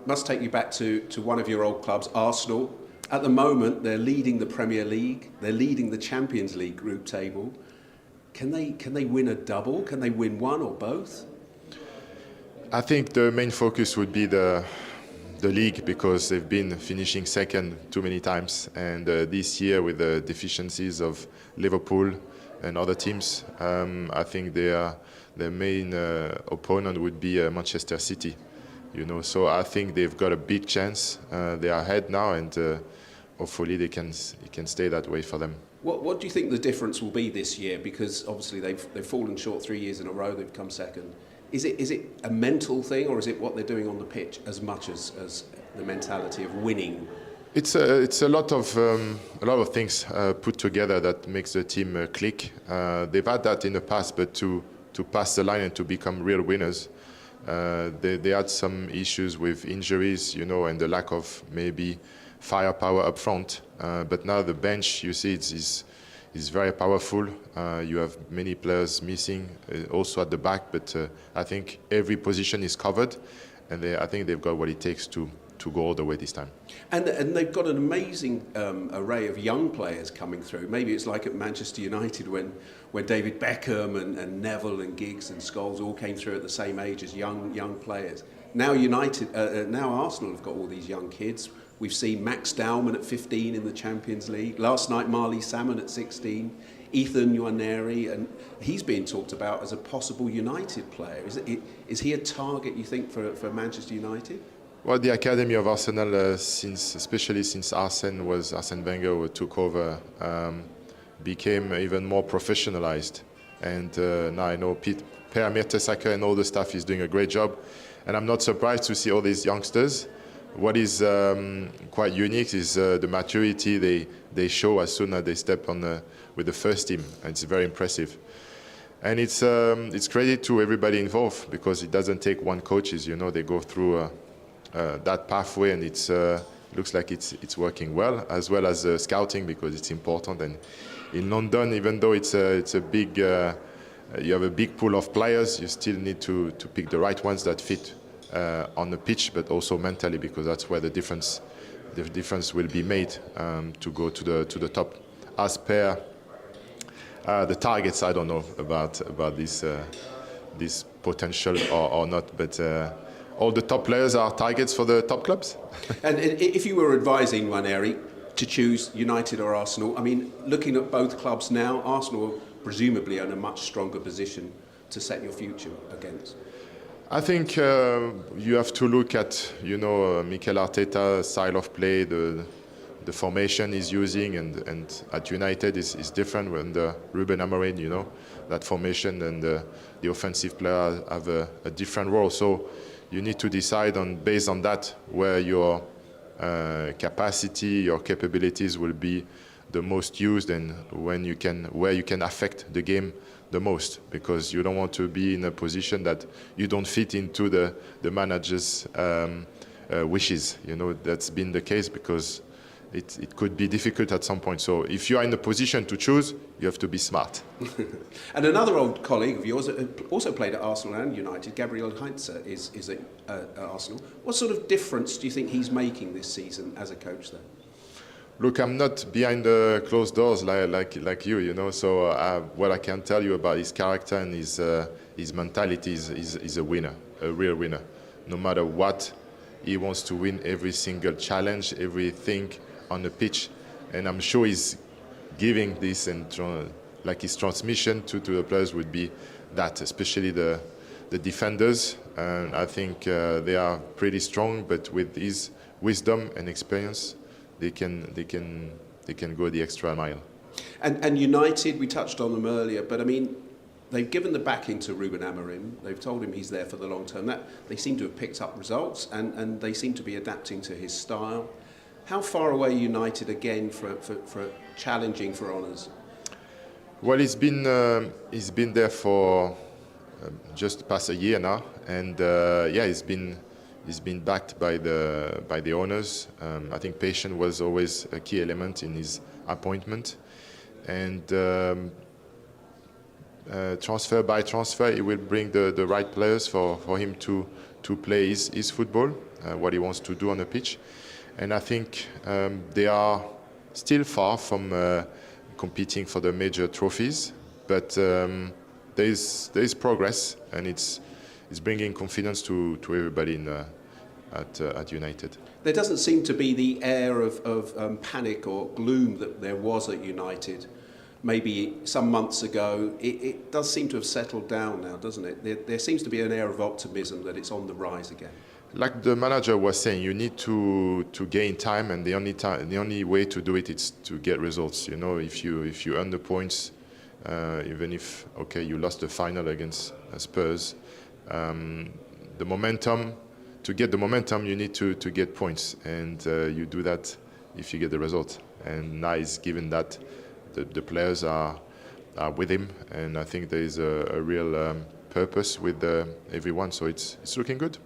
Must take you back to one of your old clubs, Arsenal. At the moment, they're leading the Premier League. They're leading the Champions League group table. Can they win a double? Can they win one or both? I think the main focus would be the league, because they've been finishing second too many times, and this year with the deficiencies of Liverpool and other teams, I think their main opponent would be Manchester City. So I think they've got a big chance. They are ahead now, and hopefully it can stay that way for them. What do you think the difference will be this year? Because obviously they've fallen short 3 years in a row. They've come second. Is it a mental thing, or is it what they're doing on the pitch as much as the mentality of winning? It's a lot of things put together that makes the team click. They've had that in the past, but to pass the line and to become real winners, they had some issues with injuries, and the lack of maybe firepower up front. But now the bench, you see, is very powerful. You have many players missing, also at the back, but I think every position is covered, and I think they've got what it takes to go all the way this time. And they've got an amazing array of young players coming through. Maybe it's like at Manchester United when David Beckham and Neville and Giggs and Scholes all came through at the same age as young players. Now now Arsenal have got all these young kids. We've seen Max Dowman at 15 in the Champions League. Last night, Marley Salmon at 16. Ethan Nwaneri, and he's being talked about as a possible United player. Is he a target, you think, for Manchester United? Well, the academy of Arsenal, especially since Arsene Wenger who took over, became even more professionalized. And now I know Per Myrtesacker and all the staff is doing a great job. And I'm not surprised to see all these youngsters. What is quite unique is the maturity they show as soon as they step on with the first team. And it's very impressive. And it's credit to everybody involved, because it doesn't take one coach. They go through that pathway, and it looks like it's working well as scouting, because it's important. And in London, even though it's a big, you have a big pool of players, you still need to pick the right ones that fit on the pitch, but also mentally, because that's where the difference will be made to go to the top. As per the targets, I don't know about this potential or not, but all the top players are targets for the top clubs. And if you were advising Nwaneri to choose United or Arsenal, I mean, looking at both clubs now, Arsenal presumably are in a much stronger position to set your future against. I think you have to look at, Mikel Arteta's style of play, the formation he's using, and at United is different when the Ruben Amorim, that formation and the offensive players have a different role. So you need to decide based on that where your capacity, your capabilities will be the most used, and where you can affect the game the most, because you don't want to be in a position that you don't fit into the manager's wishes. That's been the case, because it could be difficult at some point. So if you are in a position to choose, you have to be smart. And another old colleague of yours also played at Arsenal and United, Gabriel Heinze, is at Arsenal. What sort of difference do you think he's making this season as a coach there? Look, I'm not behind the closed doors like you, So what I can tell you about his character and his mentality is a winner, a real winner. No matter what, he wants to win every single challenge, everything on the pitch. And I'm sure he's giving this, and his transmission to the players would be that, especially the defenders. And I think they are pretty strong, but with his wisdom and experience, they can go the extra mile. And United, we touched on them earlier, but I mean, they've given the backing to Ruben Amorim. They've told him he's there for the long term. That they seem to have picked up results, and they seem to be adapting to his style. How far away are United again for challenging for honours? Well, he's been there for just past a year now, and he's been backed by the owners. I think patience was always a key element in his appointment, and transfer by transfer, he will bring the right players for him to play his football. what he wants to do on the pitch. And I think they are still far from competing for the major trophies, but there is progress, and it's bringing confidence to everybody at United. There doesn't seem to be the air of panic or gloom that there was at United maybe some months ago. It does seem to have settled down now, doesn't it? There seems to be an air of optimism that it's on the rise again. Like the manager was saying, you need to gain time, and the only way to do it is to get results. You know, if you earn the points, even if you lost the final against Spurs, the momentum. To get the momentum, you need to get points, and you do that if you get the result. And now he's given that the players are with him, and I think there is a real purpose with everyone. So it's looking good.